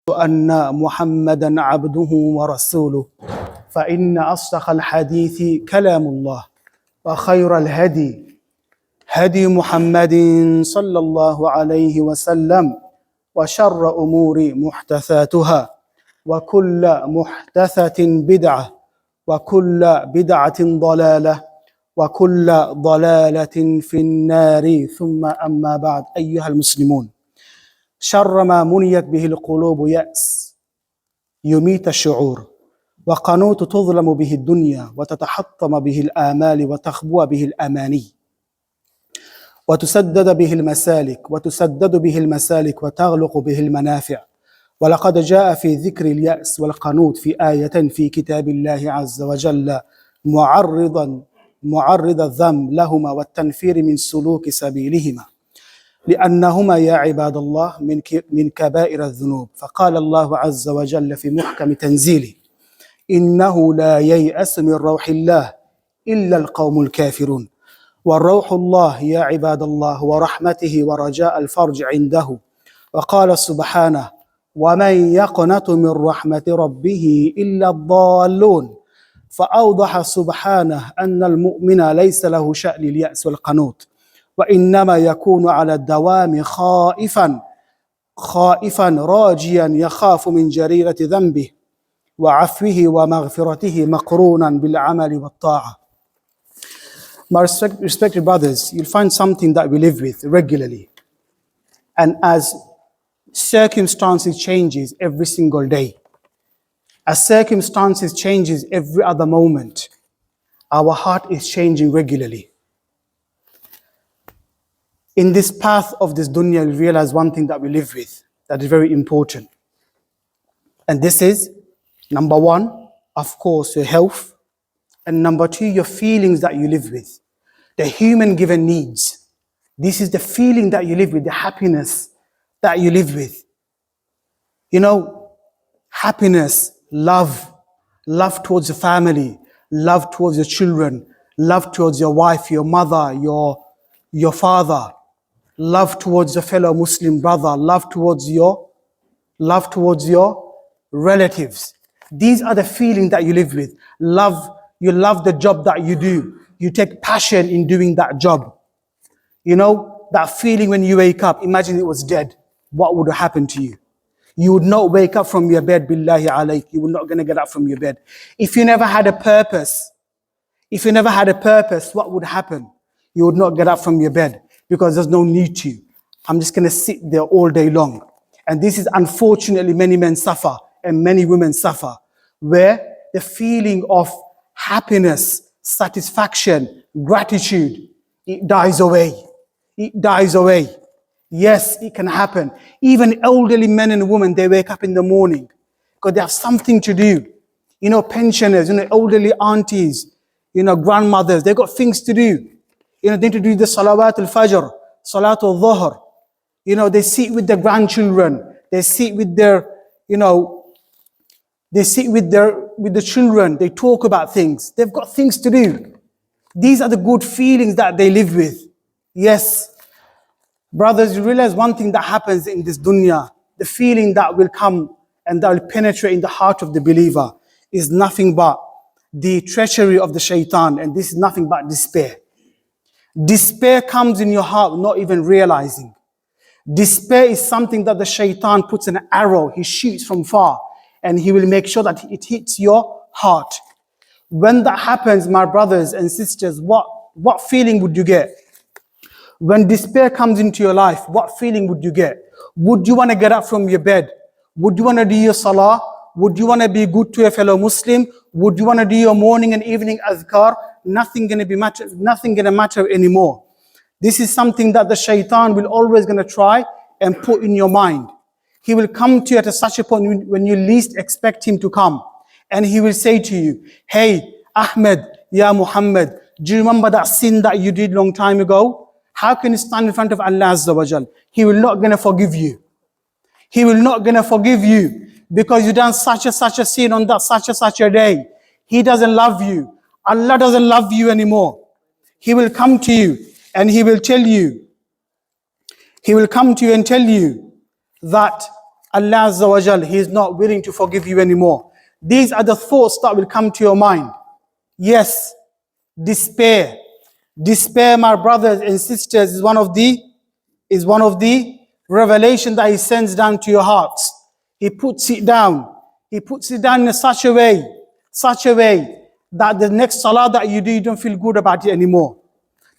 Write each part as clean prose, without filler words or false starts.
أن محمدا عبده ورسوله فإن أصدق الحديث كلام الله وخير الهدي هدي محمد صلى الله عليه وسلم وشر أمور محدثاتها وكل محدثة بدعة وكل بدعة ضلالة وكل ضلالة في النار ثم أما بعد أيها المسلمون شر ما منيت به القلوب يأس يميت الشعور وقنوط تظلم به الدنيا وتتحطم به الآمال وتخبو به الأماني وتسدد به المسالك وتغلق به المنافع ولقد جاء في ذكر اليأس والقنوط في آية في كتاب الله عز وجل معرض الذم لهما والتنفير من سلوك سبيلهما لأنهما يا عباد الله من كبائر الذنوب فقال الله عز وجل في محكم تنزيله إنه لا ييأس من روح الله إلا القوم الكافرون والروح الله يا عباد الله ورحمته ورجاء الفرج عنده وقال سبحانه ومن يقنط من رحمة ربه إلا الضالون فأوضح سبحانه أن المؤمن ليس له شأن اليأس والقنوط وإنما يكون على الدوام خائفا راجيا يخاف من جريرة ذنبه وعفوه ومغفرته مقرونا بالعمل والطاعة. My respected brothers, you'll find something that we live with regularly. And as circumstances changes every single day, as circumstances changes every other moment, our heart is changing regularly. In this path of this dunya, we realize one thing that we live with that is very important. And this is, number one, of course, your health. And number two, your feelings that you live with. The human given needs. This is the feeling that you live with, the happiness that you live with. You know, happiness, love towards your family, love towards your children, love towards your wife, your mother, your father, love towards your fellow Muslim brother, love towards your relatives. These are the feelings that you live with. You love the job that you do. You take passion in doing that job. You know, that feeling when you wake up, imagine it was dead. What would happen to you? You would not wake up from your bed, billahi alayk. You were not going to get up from your bed. If you never had a purpose, what would happen? You would not get up from your bed because there's no need to. I'm just going to sit there all day long. And this is unfortunately many men suffer and many women suffer, where the feeling of happiness, satisfaction, gratitude, it dies away. It dies away. Yes, it can happen. Even elderly men and women, they wake up in the morning because they have something to do. You know, pensioners, you know, elderly aunties, you know, grandmothers, they got things to do. You know, they need to do the salawat al-fajr, salatul dhuhr. You know, they sit with their grandchildren. They sit with their, you know, they sit with the children. They talk about things. They've got things to do. These are the good feelings that they live with. Yes. Brothers, you realize one thing that happens in this dunya, the feeling that will come and that will penetrate in the heart of the believer is nothing but the treachery of the shaitan, and this is nothing but despair. Despair comes in your heart not even realizing. Despair is something that the shaitan puts an arrow, he shoots from far, and he will make sure that it hits your heart. When that happens, my brothers and sisters, what feeling would you get? When despair comes into your life, what feeling would you get? Would you want to get up from your bed? Would you want to do your salah? Would you want to be good to a fellow Muslim? Would you want to do your morning and evening azkar? Nothing going to matter anymore. This is something that the shaitan will always going to try and put in your mind. He will come to you at such a point when you least expect him to come. And he will say to you, hey, Ahmed, ya Muhammad, do you remember that sin that you did long time ago? How can you stand in front of Allah Azza wa Jal? He will not going to forgive you. He will not going to forgive you because you done such a sin on that such a day. He doesn't love you. Allah doesn't love you anymore. He will come to you and he will tell you. He will come to you and tell you that Allah Azza wa Jal, He is not willing to forgive you anymore. These are the thoughts that will come to your mind. Yes, despair. Despair, my brothers and sisters, is one of the revelation that He sends down to your hearts. He puts it down. He puts it down in such a way that the next salah that you do, you don't feel good about it anymore.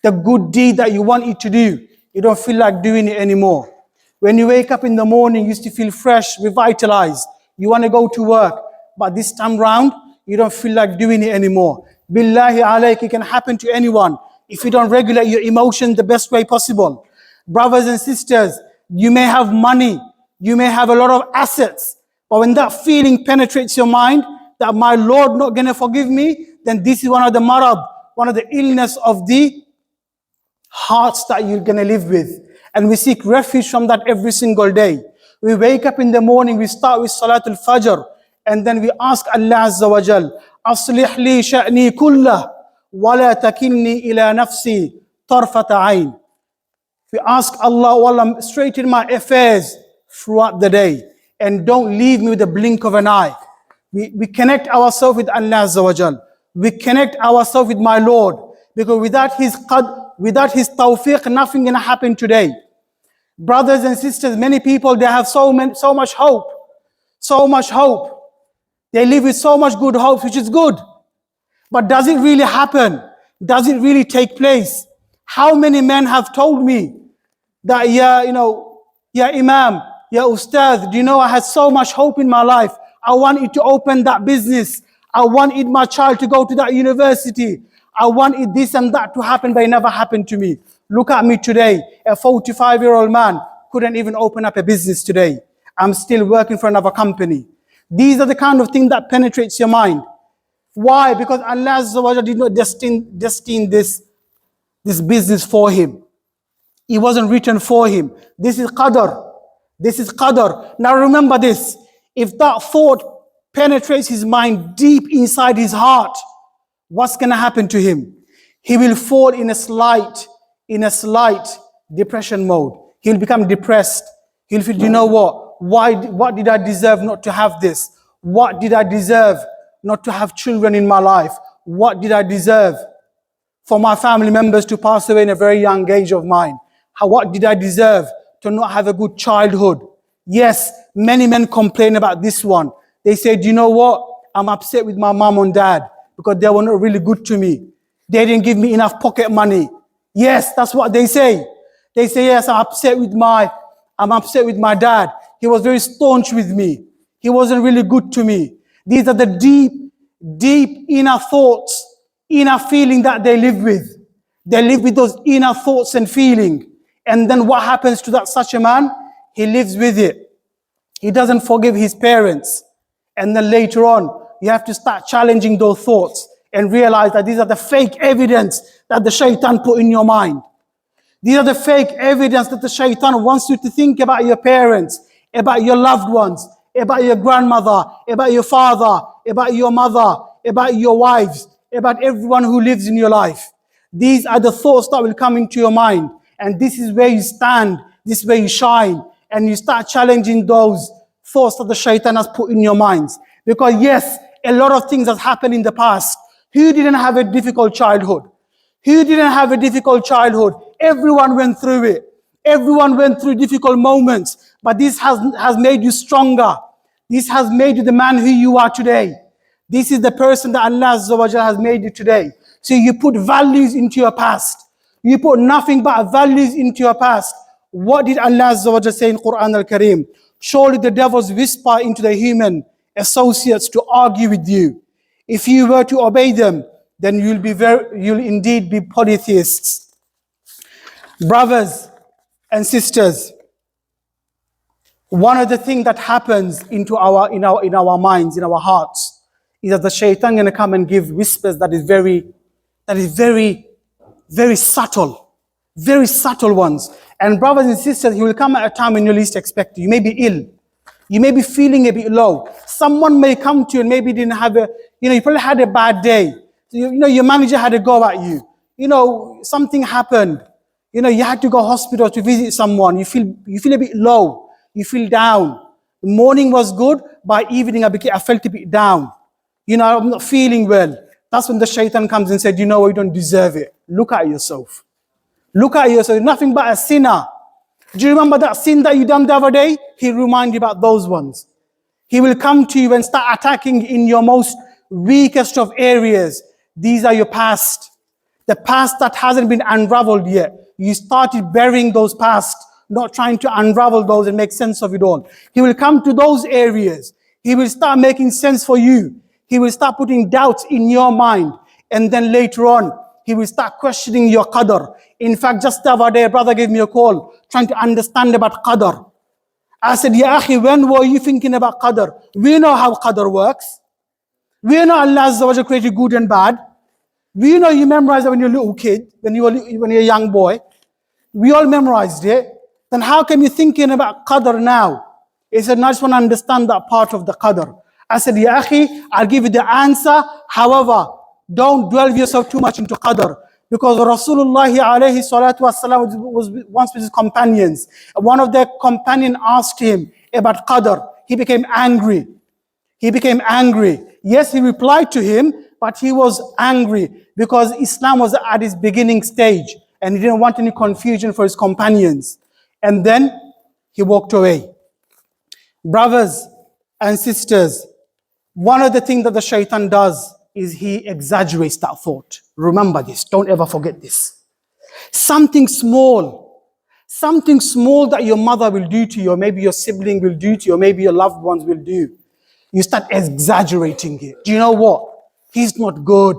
The good deed that you want it to do, you don't feel like doing it anymore. When you wake up in the morning, you used to feel fresh, revitalized. You want to go to work, but this time round, you don't feel like doing it anymore. Billahi alayk, it can happen to anyone if you don't regulate your emotions the best way possible. Brothers and sisters, you may have money, you may have a lot of assets, but when that feeling penetrates your mind, that my Lord not going to forgive me, then this is one of the marad, one of the illness of the hearts that you're going to live with. And we seek refuge from that every single day. We wake up in the morning, we start with Salatul Fajr, and then we ask Allah Azza wa Jal, أصلح لي شأني كله ولا تكلني إلى نفسي طرفة عين. We ask Allah, oh Allah, straighten my affairs throughout the day, and don't leave me with a blink of an eye. We connect ourselves with Allah Azza wa Jal. We connect ourselves with my Lord, because without His tawfiq, nothing gonna happen today. Brothers and sisters, many people, they have so much hope. They live with so much good hope, which is good. But does it really happen? Does it really take place? How many men have told me that, yeah, Imam, yeah, Ustadh, do you know, I had so much hope in my life. I wanted to open that business. I wanted my child to go to that university. I wanted this and that to happen, but it never happened to me. Look at me today. A 45-year-old man couldn't even open up a business today. I'm still working for another company. These are the kind of thing that penetrates your mind. Why? Because Allah Azza wa Jalla did not destine this business for him. It wasn't written for him. This is qadr. This is qadr. Now remember this. If that thought penetrates his mind deep inside his heart, what's going to happen to him? He will fall in a slight depression mode. He'll become depressed. He'll feel, you know what? What did I deserve not to have this? What did I deserve not to have children in my life? What did I deserve for my family members to pass away in a very young age of mine? What did I deserve to not have a good childhood? Yes, many men complain about this one. They say, do you know what? I'm upset with my mom and dad because they were not really good to me. They didn't give me enough pocket money. Yes, that's what they say. They say, yes, I'm upset with my dad. He was very staunch with me. He wasn't really good to me. These are the deep inner thoughts, inner feeling that they live with. They live with those inner thoughts and feeling. And then what happens to such a man? He lives with it. He doesn't forgive his parents. And then later on, you have to start challenging those thoughts and realize that these are the fake evidence that the shaitan put in your mind. These are the fake evidence that the shaitan wants you to think about your parents, about your loved ones, about your grandmother, about your father, about your mother, about your wives, about everyone who lives in your life. These are the thoughts that will come into your mind. And this is where you stand, this is where you shine, and you start challenging those thoughts that the shaitan has put in your minds. Because yes, a lot of things have happened in the past. Who didn't have a difficult childhood? Who didn't have a difficult childhood? Everyone went through it. Everyone went through difficult moments. But this has made you stronger. This has made you the man who you are today. This is the person that Allah Azza wa Jalla has made you today. So you put values into your past. You put nothing but values into your past. What did Allah Azza wa Jalla say in Quran al-Kareem? Surely the devils whisper into the human associates to argue with you. If you were to obey them, then you'll indeed be polytheists. Brothers and sisters, one of the things that happens in our minds, in our hearts, is that the shaitan gonna come and give whispers that is very subtle ones. And brothers and sisters, he will come at a time when you least expect it. You may be ill. You may be feeling a bit low. Someone may come to you and maybe didn't have you probably had a bad day. Your manager had a go at you. Something happened. You had to go to hospital to visit someone. You feel a bit low. You feel down. The morning was good, by evening I felt a bit down. You know, I'm not feeling well. That's when the shaitan comes and said, you know what, you don't deserve it. Look at yourself. Look at yourself, nothing but a sinner. Do you remember that sin that you done the other day? He'll remind you about those ones. He will come to you and start attacking in your most weakest of areas. These are your past. The past that hasn't been unraveled yet. You started burying those past, not trying to unravel those and make sense of it all. He will come to those areas. He will start making sense for you. He will start putting doubts in your mind. And then later on, he will start questioning your qadr. In fact, just the other day, a brother gave me a call, trying to understand about qadr. I said, Ya akhi, when were you thinking about qadr? We know how qadr works. We know Allah Azza wa Jalla created good and bad. We know you memorized it when you're a little kid, when you're a young boy. We all memorized it. Then how come you're thinking about qadr now? He said, no, I just want to understand that part of the qadr. I said, Ya akhi, I'll give you the answer. However, don't dwell yourself too much into qadr. Because Rasulullah alayhi salatu wasalam was once with his companions. One of their companions asked him about qadr. He became angry. He became angry. Yes, he replied to him, but he was angry because Islam was at its beginning stage and he didn't want any confusion for his companions. And then he walked away. Brothers and sisters, one of the things that the shaitan does is he exaggerates that thought. Remember this, don't ever forget this. Something small that your mother will do to you, or maybe your sibling will do to you, or maybe your loved ones will do. You start exaggerating it. Do you know what? He's not good.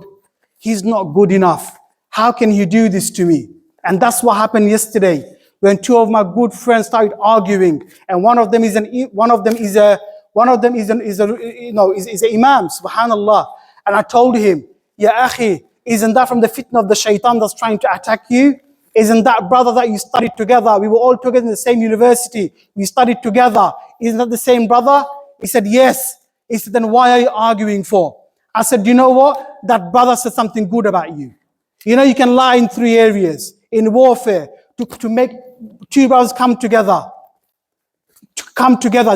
He's not good enough. How can he do this to me? And that's what happened yesterday when two of my good friends started arguing, and one of them is an imam, subhanallah. And I told him, Ya akhi, isn't that from the fitna of the shaitan that's trying to attack you? Isn't that brother that you studied together? We were all together in the same university. We studied together. Isn't that the same brother? He said, yes. He said, then why are you arguing for? I said, you know what? That brother said something good about you. You know, you can lie in three areas. In warfare, to make two brothers come together.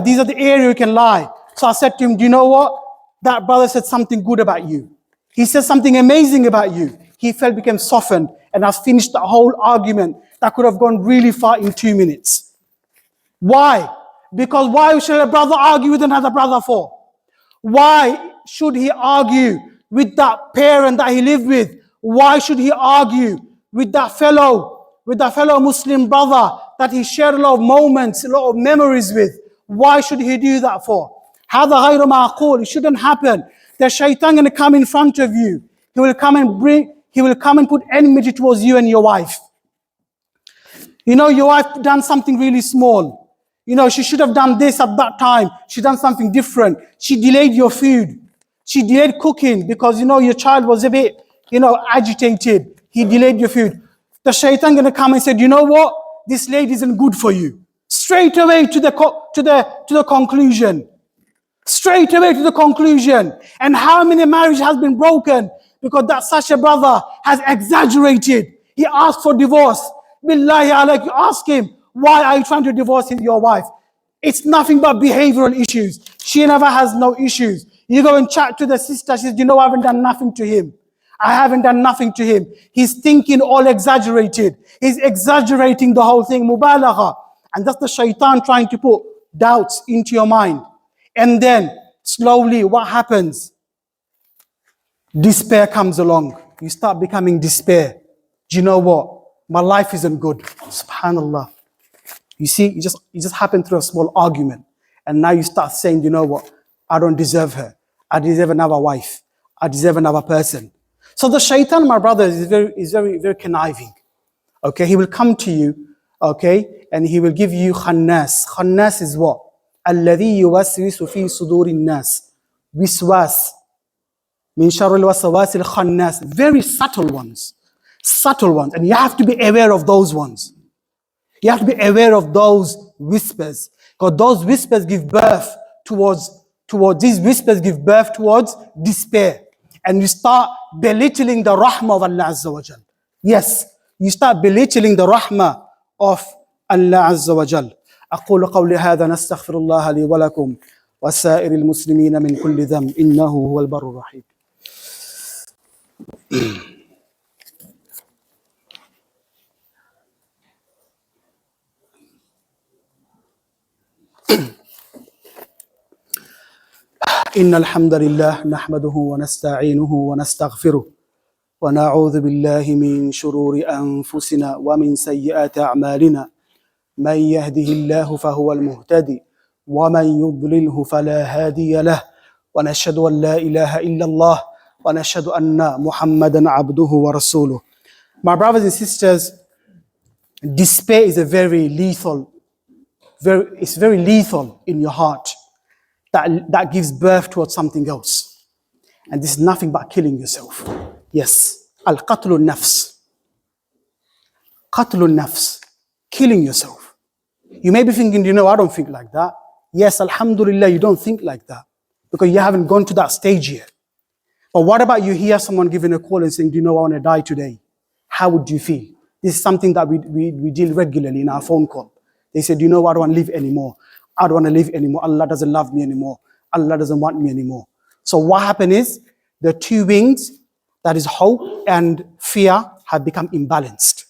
These are the areas you can lie. So I said to him, do you know what? That brother said something good about you. He said something amazing about you. He became softened, and I finished the whole argument that could have gone really far in 2 minutes. Why? Because why should a brother argue with another brother for? Why should he argue with that parent that he lived with? Why should he argue with that fellow Muslim brother that he shared a lot of moments, a lot of memories with? Why should he do that for? هذا غير معقول. It shouldn't happen. The shaitan going to come in front of you. He will come and put enmity towards you and your wife. You know, your wife done something really small. You know, she should have done this at that time. She done something different. She delayed your food. She delayed cooking because, you know, your child was a bit, you know, agitated. He delayed your food. The shaitan going to come and say, you know what? This lady isn't good for you. Straight away to the conclusion. Straight away to the conclusion. And how many marriages has been broken because that such a brother has exaggerated. He asked for divorce. Billahi alayk, you ask him, why are you trying to divorce your wife? It's nothing but behavioral issues. She never has no issues. You go and chat to the sister, she says, you know, I haven't done nothing to him. I haven't done nothing to him. He's thinking all exaggerated. He's exaggerating the whole thing, mubalagha. And that's the shaitan trying to put doubts into your mind. And then, slowly, what happens? Despair comes along. You start becoming despair. Do you know what? My life isn't good. Subhanallah. You see, it just happened through a small argument. And now you start saying, you know what? I don't deserve her. I deserve another wife. I deserve another person. So the shaitan, my brothers, is very conniving. Okay, he will come to you, okay, and he will give you khannas. Khannas is what? الذي يوسوس في صدور الناس. Wiswas. من شر الوسواس الخناس. Very subtle ones. Subtle ones. And you have to be aware of those ones. You have to be aware of those whispers. Because those whispers give birth towards despair. And you start belittling the rahmah of Allah Azza wa Jal. Yes, you start belittling the rahmah of Allah Azza wa Jal. أقول قولي هذا نستغفر الله لي ولكم وسائر المسلمين من كل ذنب إنه هو البر الرحيم. إن الحمد لله نحمده ونستعينه ونستغفره ونعوذ بالله من شرور أنفسنا ومن سيئات أعمالنا من يهده الله فهو المهتدي ومن يضلله فلا هادي له ونشهد أن لا إله إلا الله ونشهد أن محمدا عبده ورسوله. My brothers and sisters, despair is a very lethal, it's very lethal in your heart. That gives birth towards something else. And this is nothing but killing yourself. Yes. Al-Qatlun Nafs. Qatlun Nafs. Killing yourself. You may be thinking, I don't think like that. Yes, Alhamdulillah, you don't think like that. Because you haven't gone to that stage yet. But what about you hear someone giving a call and saying, I want to die today? How would you feel? This is something that we deal regularly in our phone call. They say, I don't want to live anymore. I don't want to live anymore. Allah doesn't love me anymore. Allah doesn't want me anymore. So what happened is, the two wings, that is hope and fear, have become imbalanced.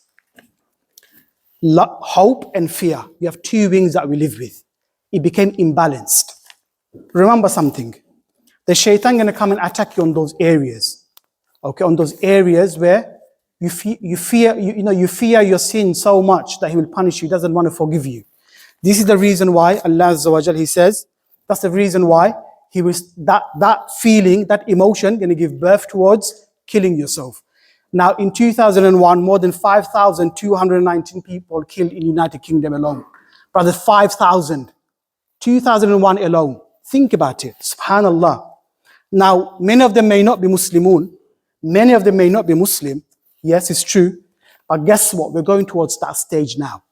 Hope and fear, we have two wings that we live with. It became imbalanced. Remember something. The shaitan going to come and attack you on those areas. Okay, on those areas where you fear your sin so much that he will punish you, he doesn't want to forgive you. This is the reason why Allah Azza wa Jal, He says, that's the reason why He was that feeling, that emotion, going to give birth towards killing yourself. Now, in 2001, more than 5,219 people killed in the United Kingdom alone. Brother, 5,000. 2001 alone. Think about it. Subhanallah. Now, many of them may not be Muslimun. Many of them may not be Muslim. Yes, it's true. But guess what? We're going towards that stage now.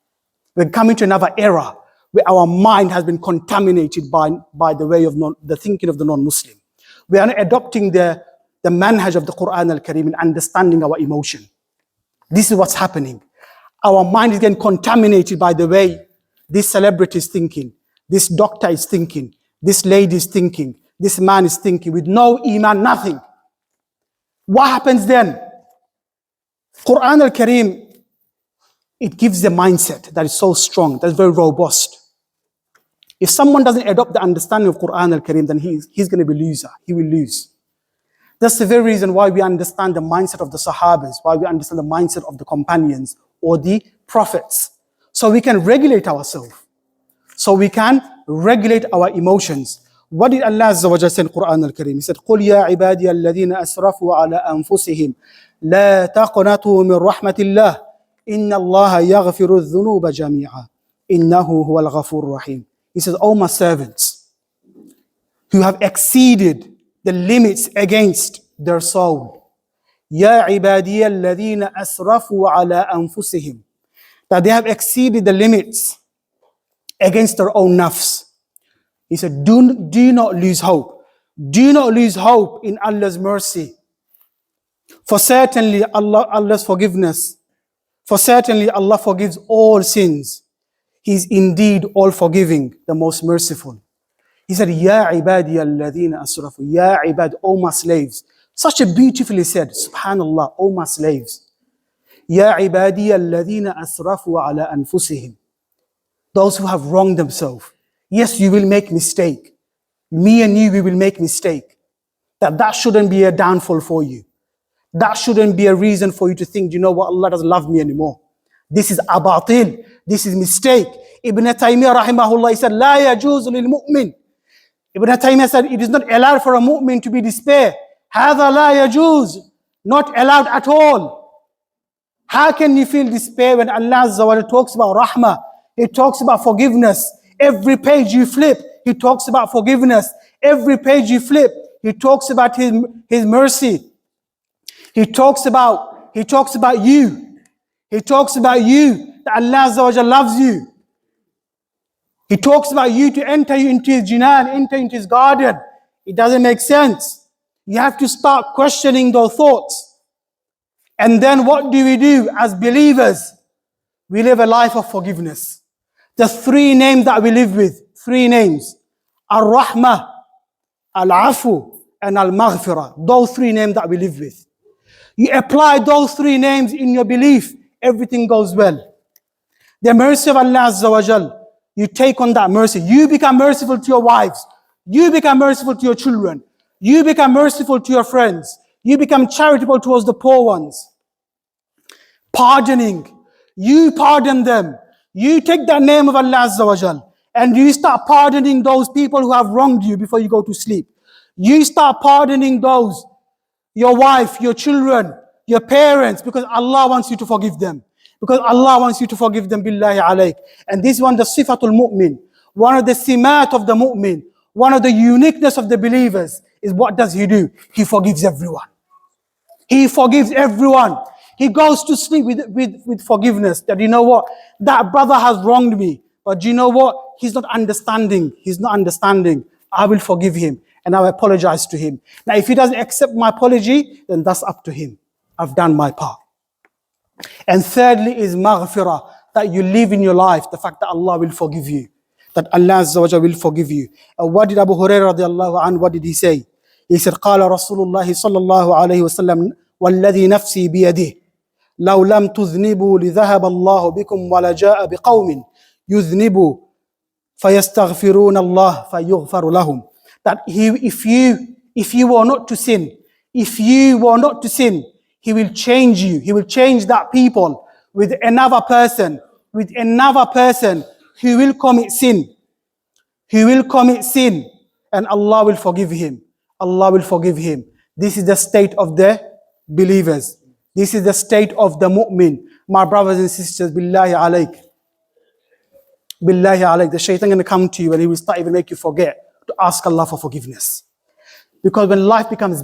We're coming to another era where our mind has been contaminated by the way of the thinking of the non-Muslim. We are not adopting the manhaj of the Quran al-Karim and understanding our emotion. This is what's happening. Our mind is getting contaminated by the way this celebrity is thinking, this doctor is thinking, this lady is thinking, this man is thinking, with no iman, nothing. What happens then? Quran al-Karim, it gives a mindset that is so strong, that's very robust. If someone doesn't adopt the understanding of Quran al-Karim, then he's going to be a loser. He will lose. That's the very reason why we understand the mindset of the Sahabas, why we understand the mindset of the companions or the prophets. So we can regulate ourselves. So we can regulate our emotions. What did Allah Azza wa Jalla say in Quran al-Karim? He said, قُلْ يَا عِبَادِيَ الَّذِينَ أَسْرَفُوا عَلَىٰ أَنفُسِهِمْ لَا تَقْنَطُوا مِنْ رَحْمَةِ اللَّهِ إِنَّ اللَّهَ يَغْفِرُ الذُّنُوبَ جَمِيعًا إِنَّهُ هُوَ الْغَفُورُ الرَّحِيمُ. He says, O my servants, who have exceeded the limits against their soul, يَا عِبَادِيَ الَّذِينَ أَسْرَفُوا عَلَىٰ أَنفُسِهِمْ, that they have exceeded the limits against their own nafs. He said, do not lose hope. Do not lose hope in Allah's mercy. For certainly Allah's forgiveness. For certainly Allah forgives all sins. He is indeed all forgiving, the most merciful. He said, Ya ibadiya alladhina asrafu. Ya ibad, O my slaves. Such a beautifully said, Subhanallah, O my slaves. Ya ibadiya alladhina asrafu ala anfusihim. Those who have wronged themselves. Yes, you will make mistake. Me and you, we will make mistake. That shouldn't be a downfall for you. That shouldn't be a reason for you to think, Allah doesn't love me anymore. This is abatil. This is mistake. Ibn Taymiyyah rahimahullah, he said, La yajuz lil mu'min. Ibn Taymiyyah said, it is not allowed for a mu'min to be despair. Hadha la yajuz. Not allowed at all. How can you feel despair when Allah Azza wa Jalla talks about rahmah? He talks about forgiveness. Every page you flip, He talks about forgiveness. Every page you flip, He talks about His mercy. He talks about you. He talks about you, that Allah Azza wa Jalla loves you. He talks about you to enter you into His jinan, enter into His garden. It doesn't make sense. You have to start questioning those thoughts. And then what do we do as believers? We live a life of forgiveness. The three names that we live with, three names. Al-Rahmah, Al-Afu, and Al-Maghfirah. Those three names that we live with. You apply those three names in your belief, everything goes well. The mercy of Allah Azza wa Jal, you take on that mercy. You become merciful to your wives. You become merciful to your children. You become merciful to your friends. You become charitable towards the poor ones. Pardoning. You pardon them. You take the name of Allah Azza wa Jal and you start pardoning those people who have wronged you before you go to sleep. You start pardoning those, your wife, your children, your parents, because Allah wants you to forgive them. Because Allah wants you to forgive them, billahi alayk. And this one, the sifatul mu'min, one of the simat of the mu'min, one of the uniqueness of the believers is what does he do? He forgives everyone. He forgives everyone. He goes to sleep with forgiveness. That you know what? That brother has wronged me. But you know what? He's not understanding. He's not understanding. I will forgive him and I will apologize to him. Now if he doesn't accept my apology, then that's up to him. I've done my part. And thirdly is maghfirah, that you live in your life, the fact that Allah will forgive you. That Allah Azza wa Jalla will forgive you. What did Abu Hurairah radiallahu anhu, what did he say? He said, قال رسول الله صلى الله عليه وسلم والذي نفسي بيده لو لم تذنبوا لذهب الله بكم ولجاء بقوم يذنبوا فيستغفرون الله فيغفر لهم. That if you were not to sin, if you were not to sin, He will change you. He will change that people with another person who will commit sin. He will commit sin and Allah will forgive him. Allah will forgive him. This is the state of the believers. This is the state of the mu'min. My brothers and sisters, billahi alayk. Billahi alayk. The shaitan going to come to you and he will start even make you forget to ask Allah for forgiveness. Because when life becomes